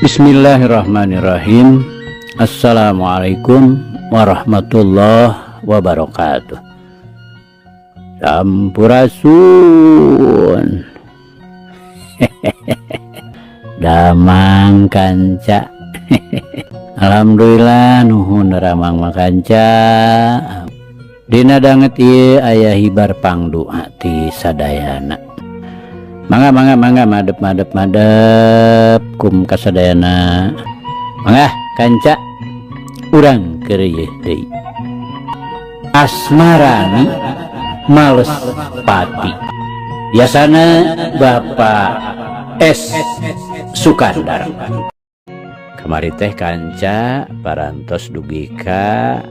Bismillahirrahmanirrahim. Assalamualaikum warahmatullahi wabarakatuh. Sampurasun. Damang kanca. Alhamdulillah nuhun ramang makanca. Dina danget ieu aya hibar pangdu ti sadayana. Mangga madep kum kasadayana. Mangga kanca urang keur ieu deui. Asmarani males pati. Biasana Bapak S. Sukandar. Kamari teh kanca parantos dugi ka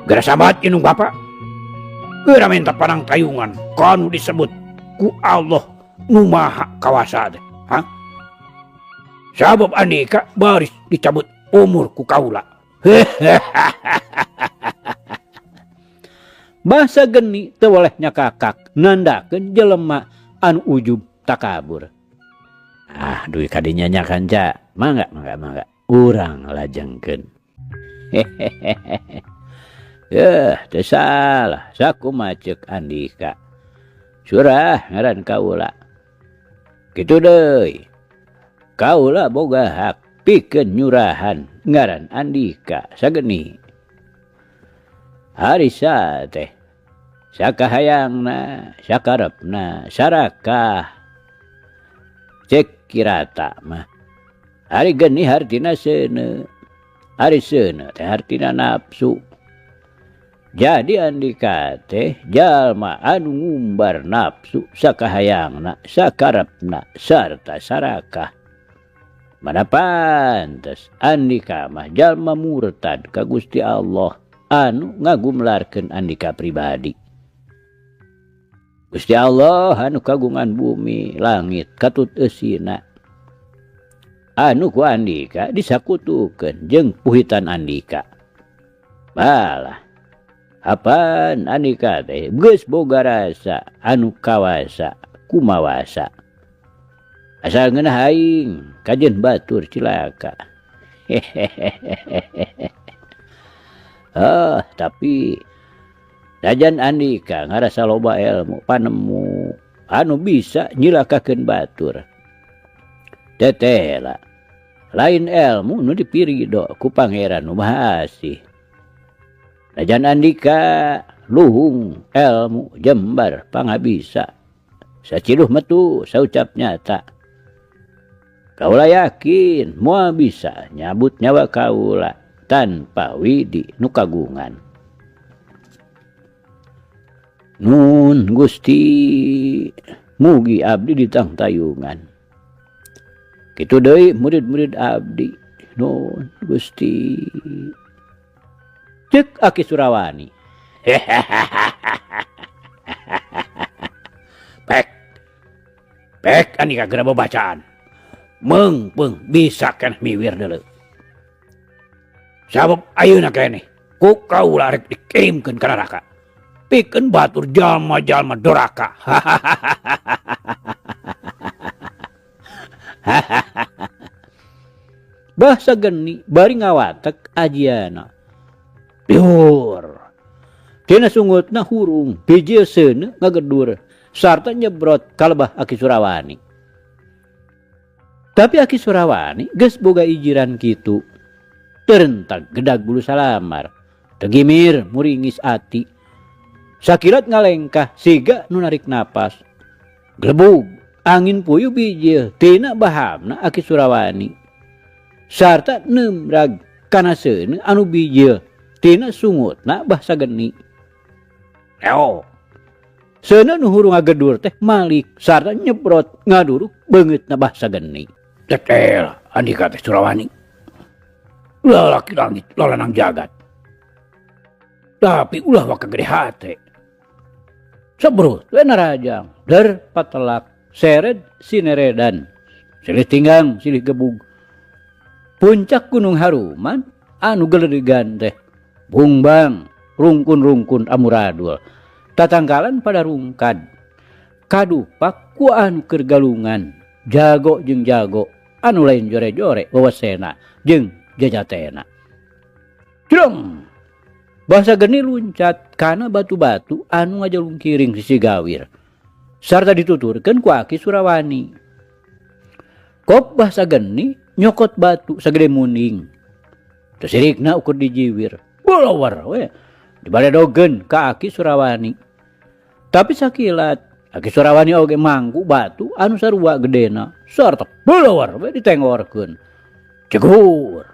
gara sabat inung Bapak. Geura minta panang tayungan kanu disebut ku Allah nu maha kawasa teh. Sabab andika baris dicabut umur ku kaula. Bahasa geni teu oleh nyakakak nandakeun jelema anu ujub takabur. Duit kadinya nya kanca. Mangga. Urang lajengkeun. Teu salah sakumaha ceuk Andika. Surah ngaran kaula. Kitu deui. Kaula boga hak pikeun nyurahan ngaran Andika sageni. Harisa teh sakahayangna, sakarepna, sarakah. Cek kirata mah. Ari geni hartina seuneu. Ari seuneu teh hartina nafsu. Jadi Andika teh jalma anu ngumbar nafsu sakahayangna, sakarepna, sarta sarakah. Mana pantes Andika mah jalma murtad ka Gusti Allah anu ngagumlarkeun Andika pribadi. Gusti Allah anu kagungan bumi langit katut eusina. Anu ku Andika disakutukeun jeung puhitan Andika. Balah. Apaan Andika teh geus boga rasa anu kawasa kumawasa. Asal ngeunah aing kajen batur cilaka. Tapi sajan Andika ngarasa loba ilmu panemu anu bisa nyilakakeun batur. Tetela lain ilmu nu dipirido ku Pangeran nu Maha Asih. Sajan Andika luhung ilmu jembar pangabisa. Saciluh metu saucap nyata. Kaula yakin moal bisa nyabut nyawa kaula tanpa widi nu kagungan. Nun Gusti mugi abdi ditang tayungan. Kitu deui murid-murid abdi. Nun Gusti. Cek Aki Surawani. Pek Andika geura babacaan. Meungpeung bisa keneh miwir deuleu. Sabab ayeuna keneh ku kaula rek dikirimkeun ka neraka. Pikeun batur jalma-jalma doraka. Bahasa geni bari ngawatek ajiana. Piur. Tina sungutna hurung, bijil seuneu ngagedur, sarta nyebrot kalebah Aki Surawani. Tapi Aki Surawani geus boga ijiran kitu. Terentak gedag bulu salamar, tegimir muringis ati. Sakilat ngalengkah siga nu narik napas. Glebug angin puyuh bijil tina bahamna Aki Surawani. Sarta nemrag kana seuneu anu bijil tina sungutna bahasa geni. Seuneu nu hurung ngagedur teh malik sarta nyebrot ngaduruk beungeutna bahasa geni. Tetel Andika teh Surawani. Lalaki langit lalanang jagat. Tapi ulah waka gede hate. Sabrut we narajang der patelak sered sineredan. Silih tinggang silih gebug. Puncak Gunung Haruman anu geledigan teh bungbang rungkun-rungkun amuradul. Tatangkalan pada rungkad. Kadupak ku anu keur galungan. Jago jeung jago anu lain jore-jore wewesena jeung jajatena. Jreng! Bahasa geni luncat kana batu-batu anu ngajalung kiring sisi gawir. Sarta dituturkeun ku Aki Surawani. Kop bahasa geni nyokot batu sagede muning. Tesirikna ukur dijiwir. Bolowar we. Dibaledogeun ka Aki Surawani. Tapi sakilat Aki Surawani oge mangku batu anu sarua gedena sarta bolowar we ditengorkeun. Cegur.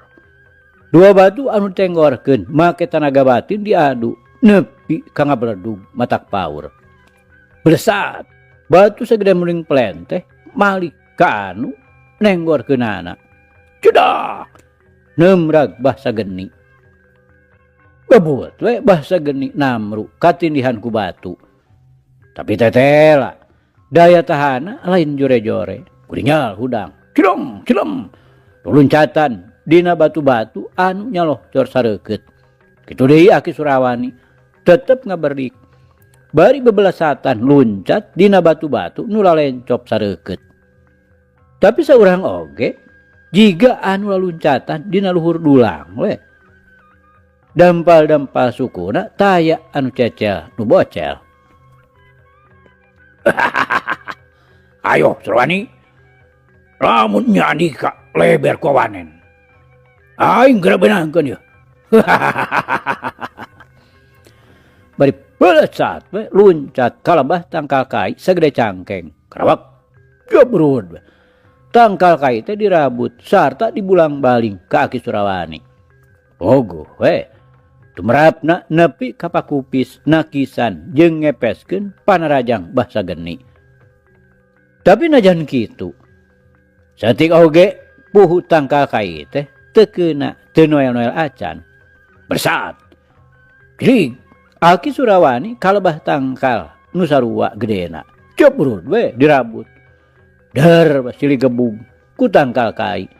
Dua batu anu tenggorkeun make tenaga batin diadu nepi ka ngabeledug matak paur. Belesat batu sagede muring plenteh malik ka anu nenggorkeunana. Cedak nemrag bahasa geni. Bebut we bahasa geni namru katindihan ku batu. Tapi tetela daya tahana lain jore-jore. Kuringal hudang. Cilong cilem. Luncatan dina batu-batu anu nyaloh cor sareukeut. Kitu deui Aki Surawani tetep ngaberdik. Bari bebelasatan luncat dina batu-batu nu lalencop sareukeut. Tapi saurang oge jiga anu laluncatan dina luhur dulang we. Dampal-dampal sukuna taya anu cecel nu bocel. Ayo Surawani, lamun nyandi ka leber kawanen. Aing geura beunangkeun yeuh. Bari pelesat we luncat kalebah tangkal kai sagede cangkeng. Karawak jebrud. Tangkal kai teh dirabut sarta dibulang baling ka Aki Surawani. Ogo we. Tumerapna nepi ka pakupis nakisan jeung ngepeskeun panarajang bahasa geni. Tapi najan kitu. Satik oge puhu tangkal kai teh teu keuna teu noel-noel acan. Bersat. Grig Aki Surawani kalebah tangkal nu sarua gedena. Ceprut we dirabut. Dar silih gebug ku tangkal kai.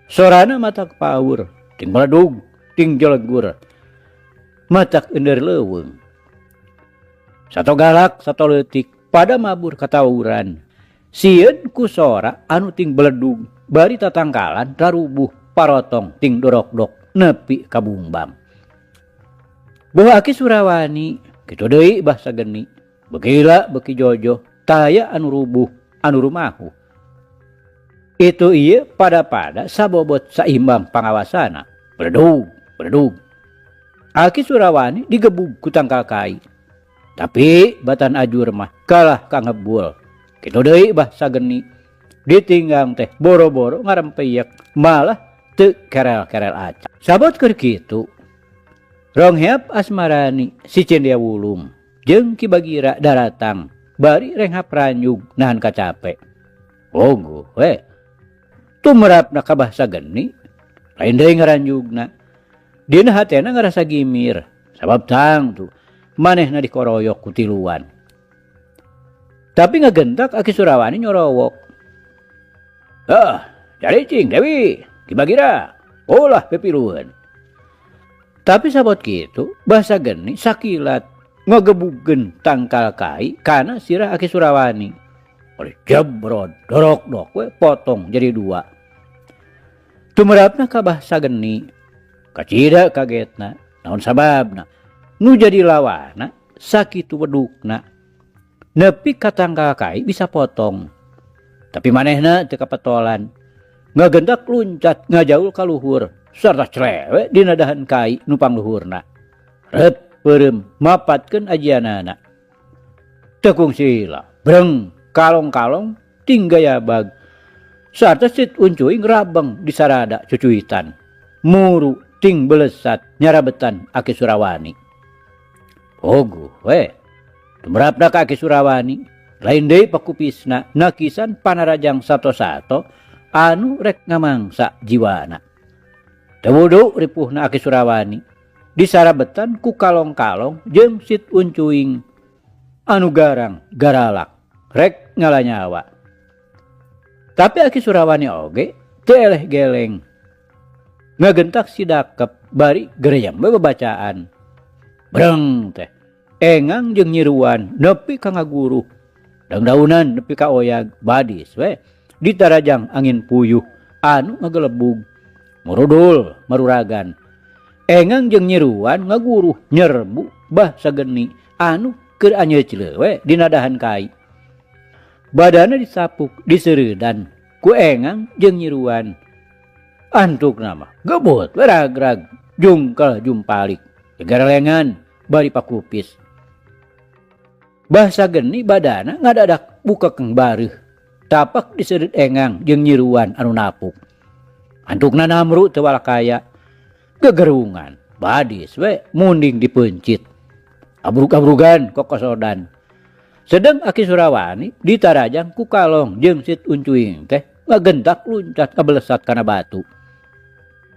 Sorana matak paur, ting meledug, ting jelegur. Matak ender leuweung. Sato galak, sato leutik pada mabur katawuran. Sieun ku sora anu ting beledug bari tatangkalan rarubuh parotong ting dorok-dok nepi ka bumbam. Bahwa Aki Surawani kitu deui bahasa geni. Bekila beki jojo taya anu rubuh anu rumahu. Itu ieu pada-pada sabobot saimbang pangawasana. Beledug, beledug. Aki Surawani digebug ku tangkal kai. Tapi batan ajur mah kalah ka ngebul. Kitu deui bahasa geni. Ditinggang teh boro-boro ngarempeyek malah teu kerel-kerel acan. Sabot keur kitu. Rongheap asmarani si Cendia Wulung jeung Ki Bagira daratang bari renghap ranyug nahan kacape. Ogo we. Tumerapna ka bahasa geni lain deui ngaranjugna. Dina hatena ngarasa gimir sabab tang tu manehna dikoroyok ku tiluan. Tapi ngagentak Aki Surawani nyorowok. Jadi cing Dewi, Ki Bagira, ulah pepiluan. Tapi sabot kitu bahasa geni sakilat ngogebugeun tangkal kai kana sirah Aki Surawani. Oleh jebrod dorok-dok we potong jadi dua. Tumerapna ka bahasa geni kacida kagetna naon sababna nu jadi lawana sakitu wedukna nepi ka tangkal kai bisa potong. Tapi manehna teu kapetolan ngagendak luncat ngajaul ka luhur sarta clewe dina dahan kai nu pangluhurna. Rep peureum mapatkeun ajianana. Tekung sila breng kalong-kalong ting gayabag sarta sit uncuing rabeng di sarada cucuitan. Muru ting belesat nyarabetan Aki Surawani. Ogo we. Tumerapna ka Aki Surawani lain deui pakupisna nakisan panarajang sato-sato anu rek ngamangsa jiwana. Tewudu ripuhna Aki Surawani disarabetan ku kalong-kalong jeung sit uncuing anu garang garalak rek ngalanyawa. Tapi Aki Surawani oge teu eleh geleng. Ngagentak si dakep bari gereyam bebacaan. Breng teh engang jeung nyiruan nepi ka ngaguru. Daun-daunan nepi ka oyag badis we ditarajang angin puyuh anu ngagelebug. Murudul maruragan. Engang jeung nyeruan ngaguruh nyerbu bah sageni anu keur anyeucleuh we dina dahan kai. Badana disapuk diseuredan ku engang jeung nyeruan. Antukna mah gebut we ragrag jungkel jumpalik. Garalengan bari pakupis. Bah sageni badana ngadadak buka keng bareuh. Tapak diseureut engang jeung nyeruan anu napuk. Antukna Namru teu walakaya. Gegerungan badis we munding dipencit. Abrug-abrugan kokosodan. Sedeng Aki Surawani ditarajang ku kalong jeung Sit Uncuing teh ngagentak luncat kabelesat kana batu.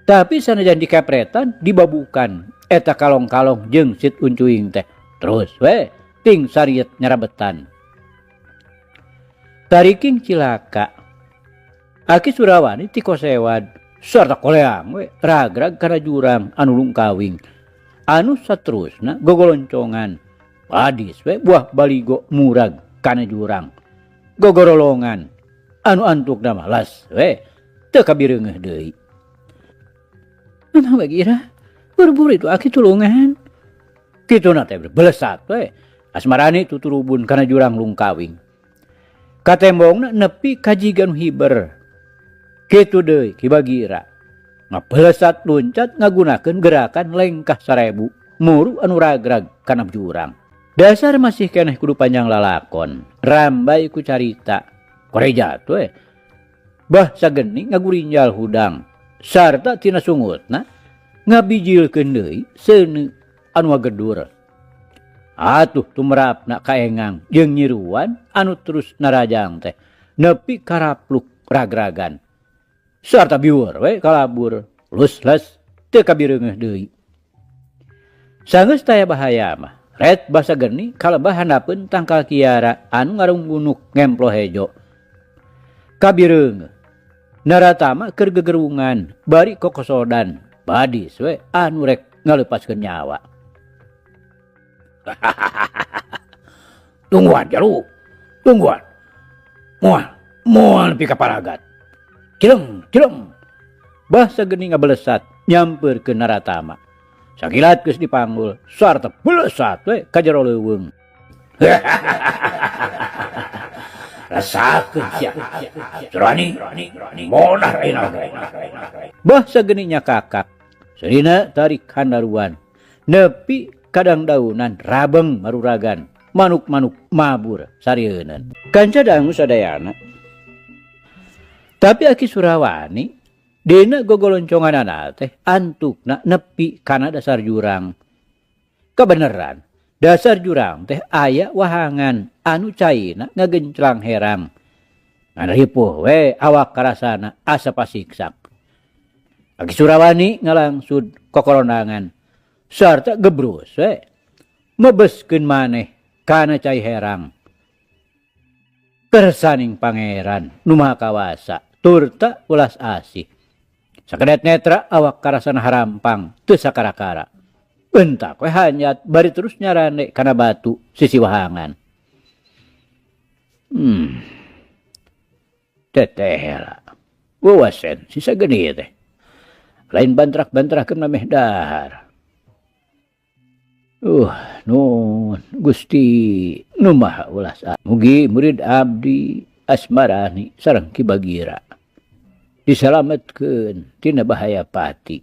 Tapi sanajan dikepretan dibabukan eta kalong-kalong jeung Sit Uncuing teh. Terus we ting sariet nyarabetan. Tariking cilaka. Aki Surawani ti kosewad sarta koleang we ragrag kana jurang anu lungkawing. Anu saterusna gogoloncongan. Badis we buah baligo murag kana jurang. Gogorolongan anu antukna mah las we teu kabireungeuh deui. Mah bagira buru-buru itu Aki tulungan. Kituna teh belesat we. Asmarani tuturubun kana jurang lungkawing. Katembongna nepi ka jigan hiber. Kitu deui Ki Bagira. Ngabelesat luncat ngagunakeun gerakan lengkah 1000 muru anu ragrag kana jurang. Dasar masih keneh kudu panjang lalakon. Rambai ku carita. Koreja we. Bah sageni ngagurinjal hudang. Sarta tina sungutna ngabijilkeun deui seuneu anu ngagedur. Atuh tumrapna kaengang jeung nyiruan anu terus narajang teh nepi karapluk ragragan. Sarta biur we kalabur lusles teu kabireungeuh deui. Sageus taya bahaya mah ret basa geni kalebah handapeun tangkal kiara anu ngarunggunuk ngemplo hejo. Kabireungeuh naratama keur gegerungan bari kokosodan badis we anu rek ngaleupaskeun nyawa. Tungguan jaru, tungguan. Moal nepi ka paragat. Cileng. Bah sageni ngabelesat nyampeurkeun Naratama. Sakilat geus dipanggul, sarta belesat we ka jero leuweung. Rasakeun sia. Surani, monah ayeuna. Bah sageni nyakakak. Sadina tarik handaruan. Nepi kadang daunan rabeng maruragan. Manuk-manuk mabur sarieuneunan. Kanca dangu sadayana. Tapi Aki Surawani dina gogolonconganana teh antukna nepi kana dasar jurang. Kebeneran, dasar jurang teh aya wahangan anu caina ngagenclang herang. Ngaripuh we awak karasana asa pasiksak. Aki Surawani ngalangsud kokorondangan sarta gebrus we mebeskeun maneh kana cai herang. Persaning pangeran nu maha kawasa turta ulas asih. Sakedet netra awak karasana harampang teu sakara-kara. Entak we hanyat bari terus nyarane kana batu sisi wahangan. Tetehela. Wawasen sisa geni teh. Lain bantrak-bantrakeun meh dahar. Nun Gusti nu maha ulas. Mugi murid abdi Asmarani sareng Ki Bagira disalametkeun tina bahaya pati.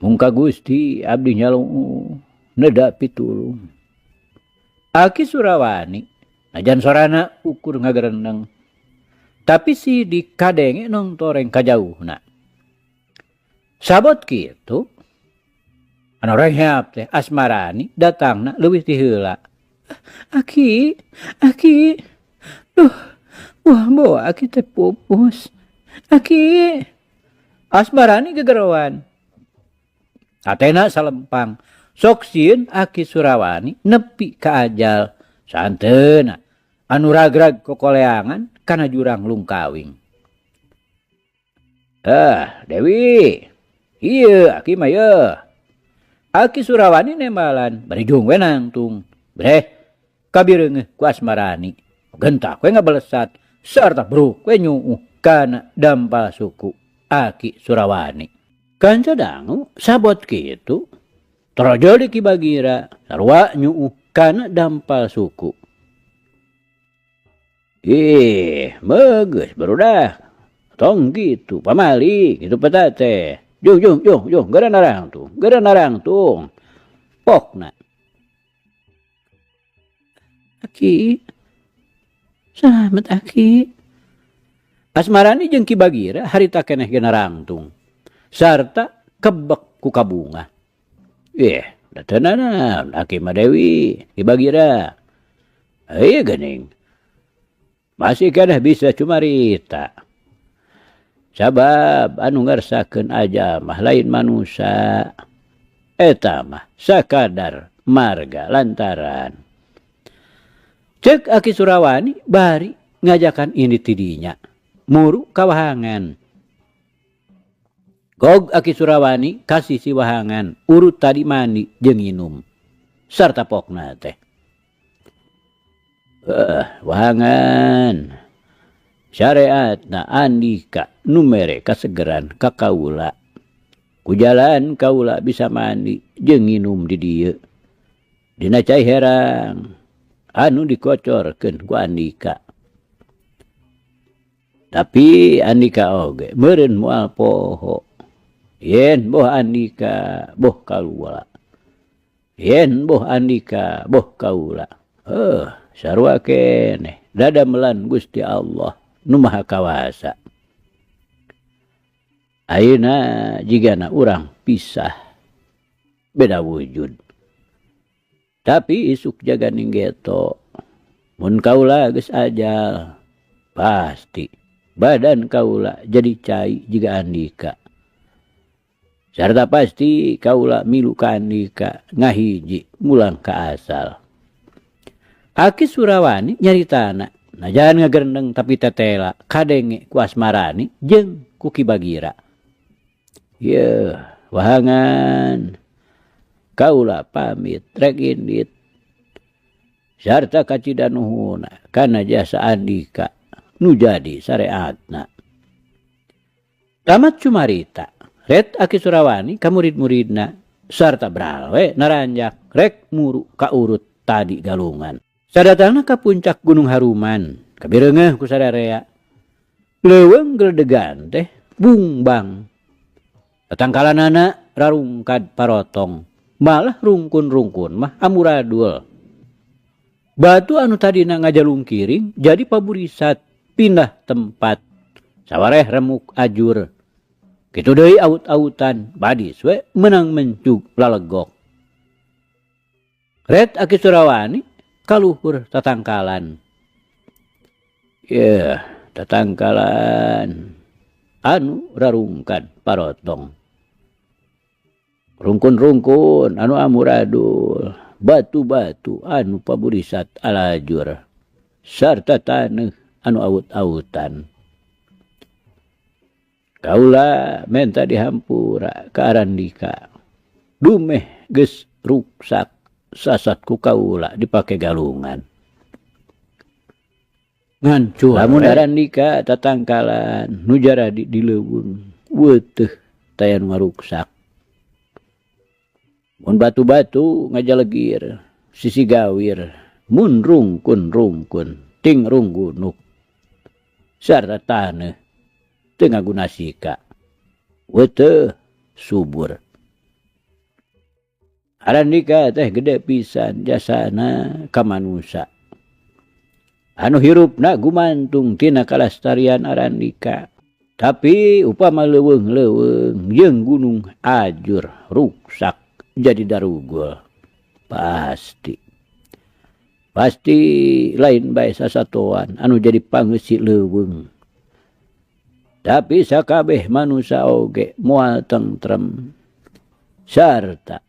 Mungka Gusti abdi nyalung neda pitulung. Aki Surawani najan sorana ukur ngagereneng. Tapi si dikadenge nongtoreng kajauhna. Sabot kitu anu renghap teh Asmarani datangna leuwih ti heula. Aki. Wah, Aki teh pupus. Aki. Asmarani gegerowan. Atena salempang. Sok sieun Aki Surawani nepi ka ajal. Santeuna anu ragrag kokoleangan kana jurang lungkawing. Dewi. Ieu Aki mah yeuh. Aki Surawani nembalan bari jung we nangtung. Breh kabireungeuh ku Asmarani. Gentak we ngabelesat sarta bruk we nyuuh kana dampal suku Aki Surawani. Kanca dangu sabot kitu trojo di Ki Bagira sarua nyuuh kana dampal suku. Bagus barudak. Tong gitu pamali gitu petate. Jung gara narang tuh. Pokna. Aki. Selamat Aki. Asmarani jeung Ki Bagira harita keneh geuna rangtung. Sarta kebek ku kabunga. Datenanan Aki Madewi, Ki Bagira. Ieu geuning. Masih keneh bisa cumarita. Sabab anu ngarsakeun aja mah lain manusia. Eta mah sakadar marga lantaran. Cek Aki Surawani bari ngajakan ini tidinya. Muru kawahangan. Gog Aki Surawani kasih si wahangan urut tadi mandi jeung nginum. Sarta pokna teh. Wahangan. Syariatna Andika numere kasegeran ka kaula. Ku jalan kaula bisa mandi jeung nginum di dieu. Dina cai herang anu dikocorkeun ku Andika. Tapi Andika oge meureun moal poho. Yen boh Andika boh kaula. Yen boh Andika boh kaula. Sarua keneh dadamelan Gusti Allah nu Maha Kawasa. Ayeuna jigana urang pisah beda wujud. Tapi isuk jaga ninggeto. Mun kaula geus ajal pasti badan kaula jadi cai jiga Andika. Sarta pasti kaula milu ka Andika ngahiji mulang ka asal. Aki Surawani nyaritana najan ngagerendeng tapi tetela kadenge ku Asmarani jeung ku Ki Bagira. Wahangan kaula pamit rek indit. Sarta kacidanuhuna kana jasa Andika nu jadi sareatna. Tamat cumarita ret Aki Surawani ka murid-muridna sarta brawe naranjak rek muru ka urut tadi galungan. Sadatangna ka puncak Gunung Haruman, kabireungeuh ku sadarea. Leuweung geledegan teh bungbang. Tatangkalanana rarungkad parotong, malah rungkun-rungkun mah amuradul. Batu anu tadina ngajalung kiring jadi paburisat pindah tempat. Sawareh remuk ajur. Kitu deui aut-autan badis we menang mencug lalegok. Ret Aki Surawani kaluhur tatangkalan. Tatangkalan anu rarungkad parotong. Rungkun-rungkun anu amuradul, batu-batu anu paburisat alajur, sarta taneuh anu aut-autan. Kaula menta dihampura ka Arandika. Dumeh geus ruksak sasat ku kaula dipake galungan. Ngancur lamun Arandika tatangkalan nu jara di leuweung weuteuh taya nu ngaruksak. Mun batu-batu ngajalegir sisi gawir, mun rungkun-rungkun ting runggunuk. Sarta taneuh teu ngagunasika. Weuteuh subur. Arandika teh gede pisan jasana ka manusia. Anu hirupna gumantung tina kalastarian Arandika. Tapi upama leuweung-leuweung jeung gunung ajur ruksak jadi darugul. Pasti lain bae sasatoan anu jadi pangeussi leuweung. Tapi sakabeh manusia oge moal tentrem. Sarta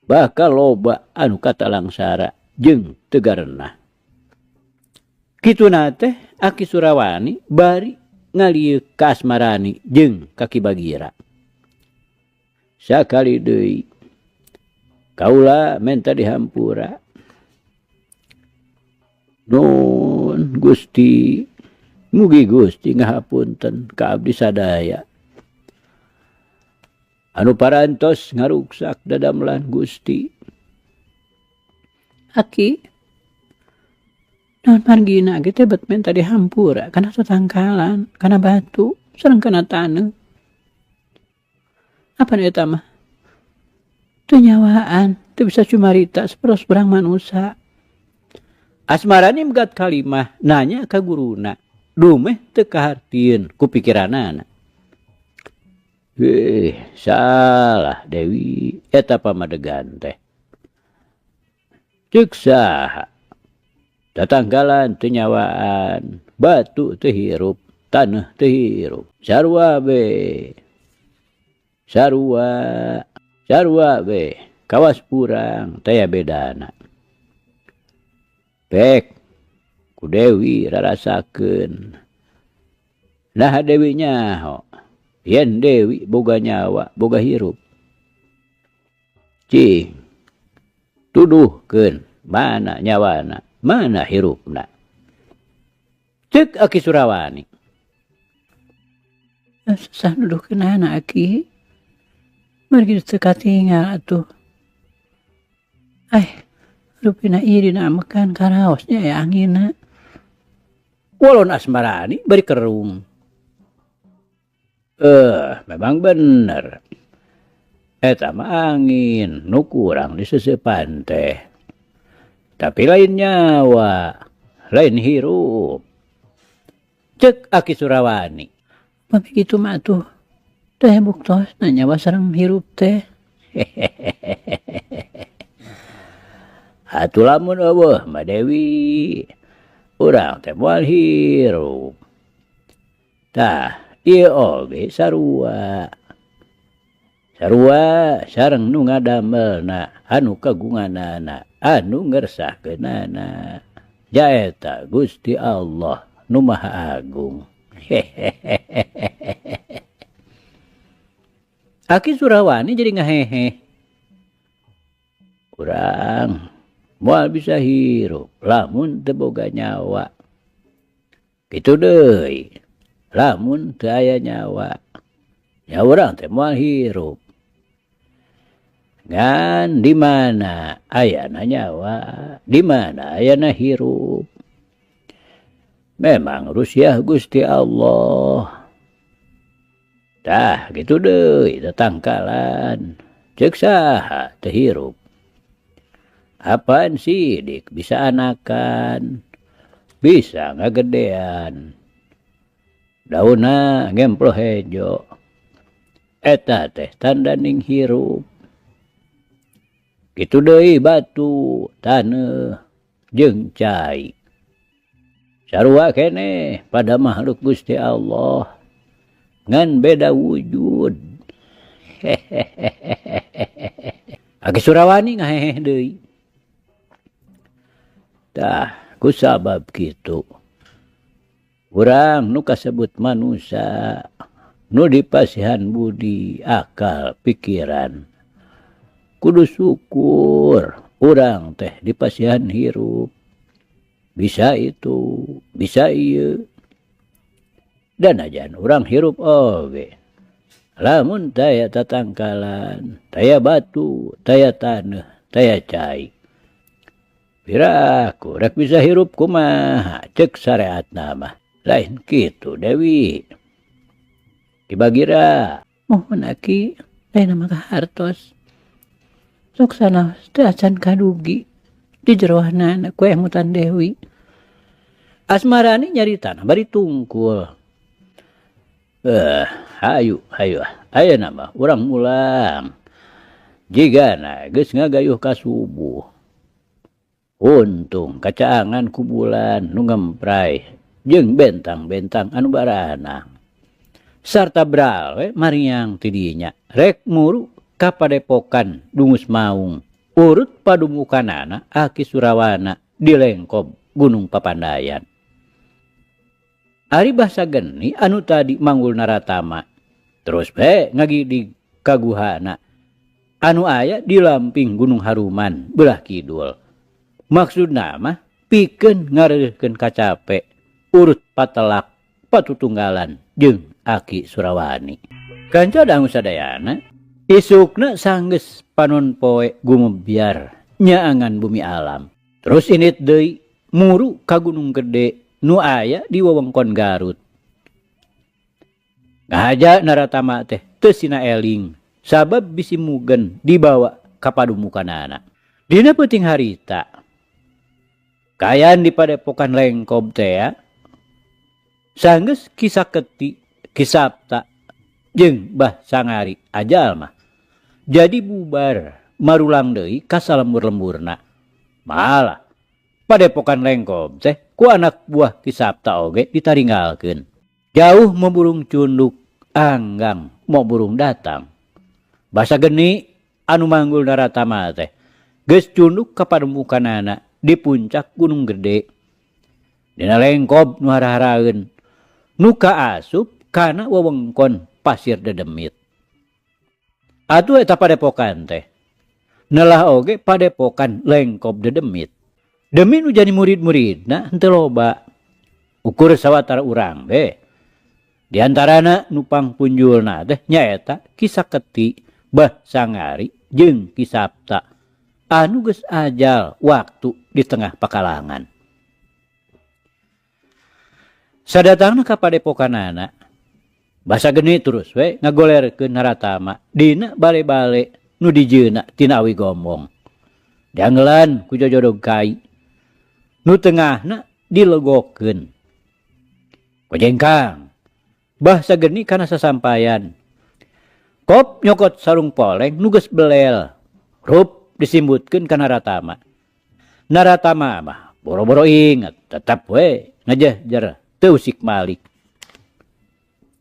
bakal loba anu katalangsara jeung tegarna. Kituna teh Aki Surawani bari ngalieu ka Asmarani jeung ka Ki Bagira. Sakali deui kaula menta dihampura. Nun Gusti Mugi Gusti ngahapunten ka abdi sadaya. Anu parantos ngaruksak dadamlan Gusti. Aki, naon margina ge teh bet menta dihampura kana tatangkalan, kana batu, sareng kana taneuh. Apa eta mah? Teu nyawaan, teu bisa cumarita saperos berang manusia. Asmarani megat kalimah nanya ka guruna. Dumeh teu kahartieun ku pikiranana. Salah Dewi, eta pamadegan teh. Ceuk saha? Tatanggalan teu nyawaan, batu teu hirup, taneuh teu hirup. Sarua be. Sarua be. Kawas urang taya bedana. Pek ku Dewi rarasakeun. Nah Dewi nyaho. Yen Dewi boga nyawa, boga hirup. Cing. Tuduhkeun mana nyawana, mana hirupna. Ceuk Aki Surawani. Susah nuduhkeun anak Aki. Margi teu katinggal atuh. Rupina ieu dinamekan karaosnya aya anginna. Walon Asmarani bari kerung. Memang bener. Eta mah angin nu kurang diseseupan teh. Tapi lain nyawa, lain hirup. Ceuk Aki Surawani. Pami kitu mah tuh. Teh buktos na nyawa sareng hirup teh. Atuh lamun eueuh mah Dewi. Urang teh moal hirup. Tah, ieu oge sarua. Sarua sareng nu ngadamelna, anu kagunganana, anu ngersahkeunana. Jaeta Gusti Allah nu Maha Agung. Aki Surawani jadi ngahehe. Urang moal bisa hirup lamun teu boga nyawa. Kitu deui. Lamun teu aya nyawa. Ya urang teh moal hirup. Ngan di mana ayana nyawa, di mana ayana hirup. Memang rusiah Gusti Allah. Tah gitu deui tatangkalan. Ceuk saha teu hirup. Apaan sidik bisa anakan, bisa ngagedean. Daunna ngemplo hejo. Eta teh tanda ning hirup. Kitu deui batu, taneuh, jeung cai. Sarua keneh pada makhluk Gusti Allah. Ngan beda wujud. Aki Surawani ngahehe deui. Tah, ku sabab kitu. Urang nu kasebut manusia, nu dipasihan budi, akal, pikiran. Kudu syukur urang teh dipasihan hirup. Bisa itu, bisa ieu. Dan ajan urang hirup oge. Lamun taya tatangkalan, taya batu, taya taneuh, taya cai. Piraku rek bisa hirup kumaha ceuk syariatna mah. Lain kitu Dewi. Kibagira. Mohon Aki, lain mah kahartos. Sok sana teu acan kadugi di jerohna kue mutan Dewi. Asmarani nyaritana bari tungkul. Hayu. Ayeuna mah urang mulang. Jigana geus ngagayuh ka subuh. Untung kacaangan ku bulan nu ngemprai jeung bentang-bentang anu baranang. Sarta bral we mariang ti dinya rek muru ka padepokan Dungus Maung. Urut padumukanana Aki Surawana di lengkob Gunung Papandayan. Ari basa geni anu tadi manggul naratama. Terus bae ngagidig kaguhana. Anu aya di lamping Gunung Haruman belah kidul. Maksudna mah pikeun ngareureuhkeun kacape urut patelak patutunggalan jeung Aki Surawani. Kanca dangu sadayana, isukna sanggeus panon poe gumebyar nyaangan bumi alam. Terus init deui muru ka Gunung Gede nu aya di wewengkon Garut. Ngahaja Naratama teh teu sina eling sabab bisi mugen dibawa ka padumukanana. Dina peuting harita kayan di padepokan Lengkob teh sanggeus Kisaketi, Kisapta jeung Bah Sangari ajal mah jadi bubar marulang deui ka salembur-lemburna. Malah padepokan Lengkob teh ku anak buah Kisapta oge ditaringgalkeun. Jauh memburung cunduk anggang mau burung datang. Basa geni anu manggul Naratama teh geus cunduk ka pademukanana di puncak Gunung Gede. Dina Lengkob nu haraharaeun nu kaasup kana wewengkon Pasir Dedemit. Atuh eta padepokan teh neulah oge padepokan Lengkob Dedemit. Demi nu jadi murid-muridna henteu loba. Ukur sawatara urang be. Di antarana nupang punjulna teh nyaeta Kisaketi, Bah Sangari jeung Kisapta anu geus ajal waktu di tengah pakalangan. Sadatangna ka padepokanana basa geni terus we ngagolerkeun Naratama dina bale-bale nu dijieuna tina awi gombong. Dianggelan ku jojodog kai nu tengahna dilegokeun. Kojengkang Bah sageni kana sasampayan. Kop nyokot sarung poleng nu geus belel. Rup disimbutkeun ka Naratama. Naratama mah boro-boro inget tetep we ngajehjer teu usik malik.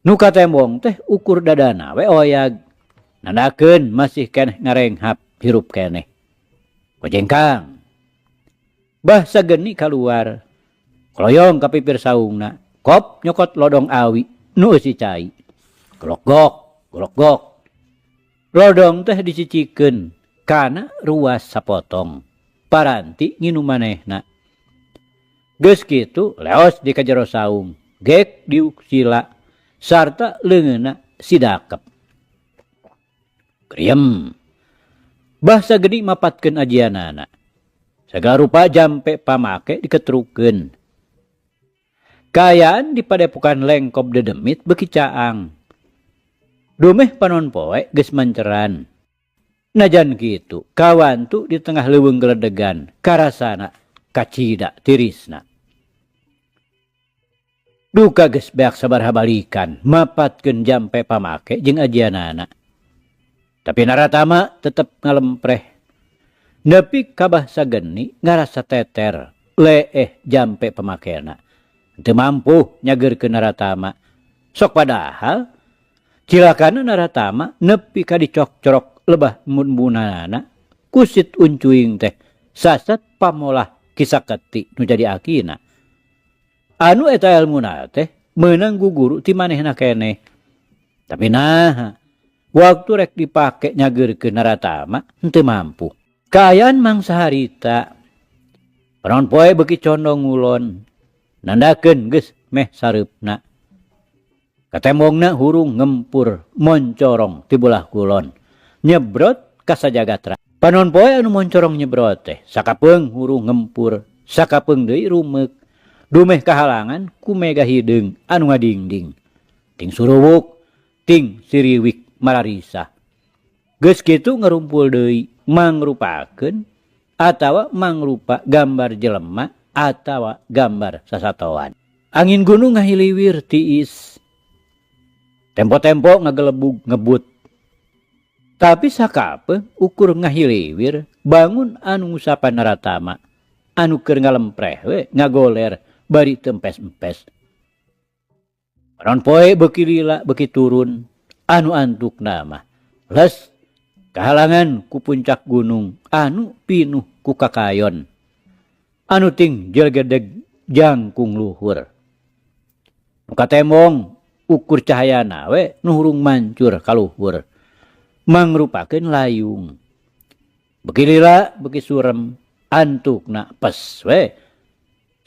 Nu katembong teh ukur dadana we oyag. Nandakeun masih keneh ngarenghap hirup keneh. Kojengkang Bah sageni kaluar. Kloyong ka pipir saungna. Kop nyokot lodong awi nu eusi cai. Golok-gok. Lodong teh dicicikeun kana ruas sapotong. Paranti nginu manehna. Geus kitu leos di kajero saung. Gek diuk sila sarta leungeunna sidakep. Kriem. Bah sagedi mapatkeun ajianana. Sagala rupa jampe pamake diketrukeun. Kayaan di padepokan Lengkob Dedemit beuki caang. Dumeh panon poe geus manceran. Najan kitu kawantu di tengah leuweung geledegan karasana kacida tirisna. Duka geus beak sabaraha balikan mapatkeun jampe pamake jeung ajianana. Tapi Naratama tetep ngalempreh. Nepi ka Bah Sageni ngarasa teter leeh jampe pamakena. Teu mampu nyageurkeun Naratama. Sok padahal cilakana Naratama nepi ka dicok-corok lebah mun-munana kusit uncuing teh sasat pamolah Kisaketi nu jadi akina. Anu eta elmuna teh meunang guguru ti manehna keneh. Tapi nah waktu rek dipake nyageurkeun Naratama henteu mampu. Kaayaan mangsa harita panon poe beuki condong ngulon. Nandakeun geus meh sareupna. Katembongna hurung ngempur moncorong ti belah kulon. Nyebrot ka sajagatra. Panon poe anu moncorong nyebrot teh sakapeung hurung ngempur, sakapeung deui rumeuk. Dumeh kahalangan ku mega hideung anu ngadingding. Ting suruwuk, ting siriwik mararisa. Geus kitu ngarumpul deui mangrupakeun atawa mangrupa gambar jelema atawa gambar sasatoan. Angin gunung ngahiliwir tiis. Tempo-tempo ngagelebug ngebut. Tapi sakapeung ukur ngahiliwir bangun anu ngusapan Naratama. Anu keur ngalempreh we ngagoler bari tempes-empes. Panon poe beuki lila beuki turun anu antukna mah les kahalangan ku puncak gunung anu pinuh ku kakayon. Anu ting jelgedeg jangkung luhur. Nu katembong ukur cahayana we nu hurung mancur ka luhur. Mangrupakeun layung. Beuki lila beuki surem antukna pes we.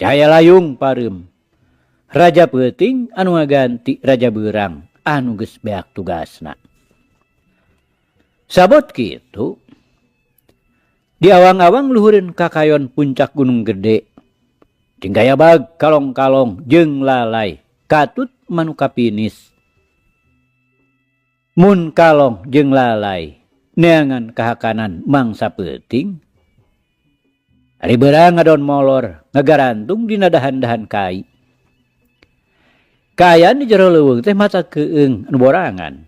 Cahaya layung pareum. raja peuting anu ngaganti raja beurang anu geus beak tugasna. Sabot kitu di awang-awang luhureun kakayon puncak Gunung Gede tinggal bag kalong-kalong jeung lalai katut manuka pinis. Mun kalong jeung lalai neangan kahakanan mangsa peuting ari beurang ngadon molor ngagarantung dina dahan-dahan kai. Kaayaan di jero leuweung teh maca keueung anu borangan.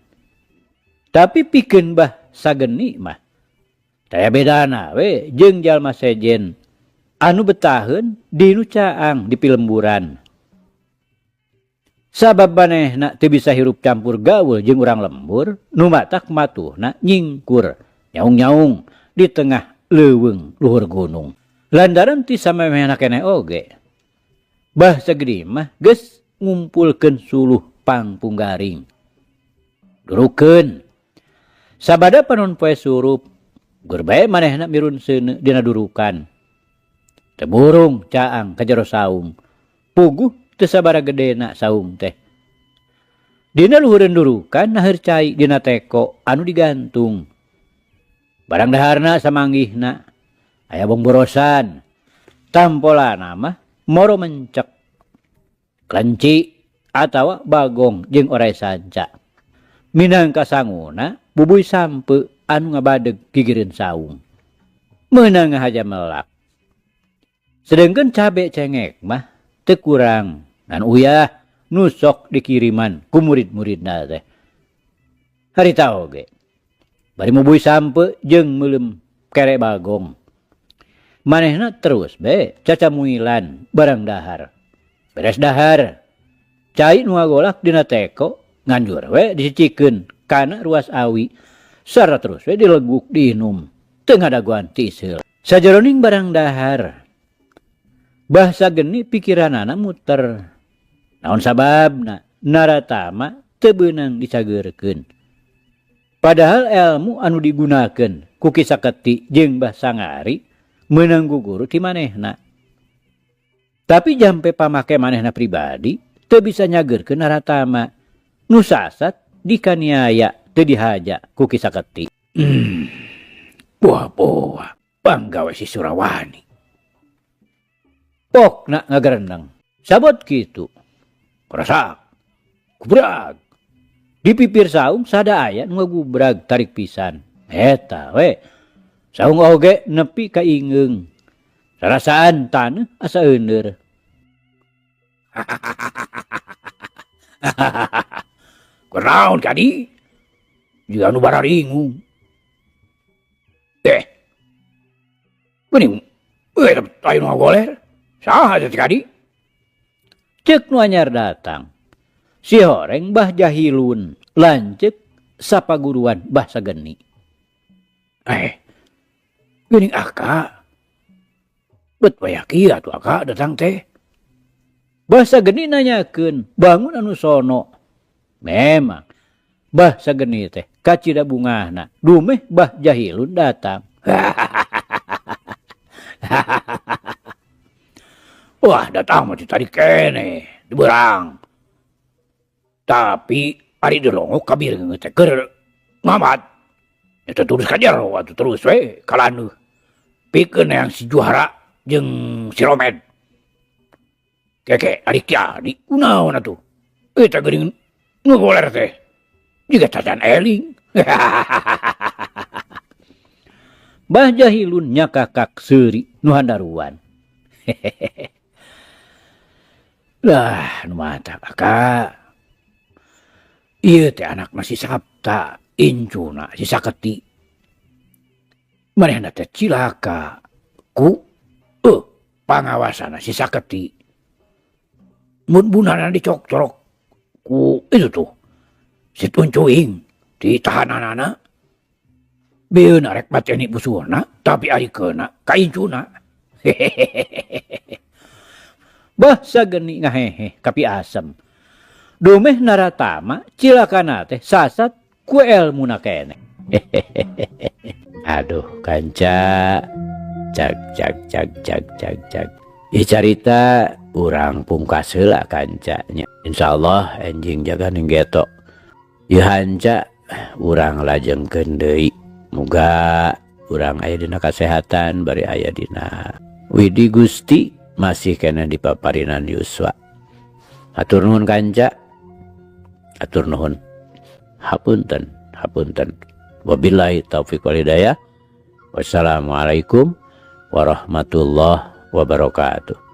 Tapi pikeun bah sageni mah taya bedana we jeung jalma sejen anu betaheun di nu caang di pilemburan. Sabab manehna teu bisa hirup campur gaul jeung urang lembur nu matak matuhna nyingkur nyaung-nyaung di tengah leuweung luhur gunung. Lantaran ti samemehna keneh oge. Bah sagedi mah geus ngumpulkeun suluh pangpunggaring. Durukeun. Sabada panon poe surup, gur bae manehna mirun seuneu dina durukan. Teu burung caang ka jero saung. Puguh teu sabaraha gedena saung teh. Dina luhureun durukan naheur cai dina teko anu digantung. Barang daharna samanggihna aya bongborosan. Tampolana mah moro mencek. Kelenci atawa bagong jeung oray sanca. Minangka sanguna bubuy sampeu anu ngabadeg gigireun saung. Meunang haja melak. Sedengkeun cabe cengek mah teu kurang ngan uyah nu sok dikiriman ku murid-muridna teh. Harita oge. Bari mubuy sampeu jeung meuleum kere bagong. Manehna terus be cacamuilan barang dahar. Beres dahar, cai nu ngagolak dina teko nganjur we disicikeun kana ruas awi sarta terus we dileguk diinum teu ngadaguan ti seul. Sajeroning barang dahar bah sageni pikiranana muter. Naon sababna Naratama teu beunang dicageurkeun. Padahal ilmu anu digunakeun ku Ki Saketi jeung Mbah Sangari meunang guguru ti manehna. Tapi jampe pamake manehna pribadi teu bisa nyageurkeun Naratama nu sasat dikaniaya teu dihaja ku Ki Saketi. Poa-poa panggawe si Surawani. Pokna ngagarendang. Sabot kitu. Kurasak. Kubrag. Di pipir saung sada aya nu ngagubrag tarik pisan. Eta we. Saung oge nepi ka ingeung. Sarasaan taneuh asa euneur. Kunaon kadi? Juga anu bararingung. Geuning, ayo nu ngagoler. Saha teh kadi? Ceuk nu anyar datang. Si horeng Mbah Jahilun lanceuk sapaguruan Mbah Sageni. Geuning Aka. Bet waya kieu atuh Aka datang teh. Mbah Sageni nanyakeun bangun anu sono. Memang Mbah Sageni teh kacida bungahna dumeh Mbah Jahilun datang. Wah, datang mah tadi kene, di berang. Tapi ari dilongok kabireng teh keur ngamat. Eta terus kajar atuh terus we kalaneuh. Pikeun yang si Juara jeung si Romed. Keke adik jadi kunaon atuh? Eta geuning ngagoler teh. Jiga cacan eling. Mbah Jahilun nyakakak seuri nu handaruan. Lah, nu mata Aka. Ieu teh anakna si Sapta, incuna si Saketi. Manehna teh cilaka ku pangawasana si Saketi. Mun bunana dicok-corok ku itu tuh si Tuncuing di tahananana. Beun arek mateni busurna tapi ari keuna ka incuna. Mbah Sageni ngahehe kapi asem. Dumeh Naratama cilakana teh sasat ku elmuna keneh. Aduh kanca. Cak cak cak cak cak cak. Ya carita urang pungkas heula kanca nya. Insyaallah enjing jaga ninggeto. Ieu hanca urang lajengkeun deui. Muga urang aya dina kasehatan bari aya dina widi Gusti masih kena dipaparinan yuswa. Hatur nuhun kanca. Hatur nuhun. Hapunten. Wabillahi taufiq wal hidayah. Wassalamualaikum warahmatullahi wabarakatuh.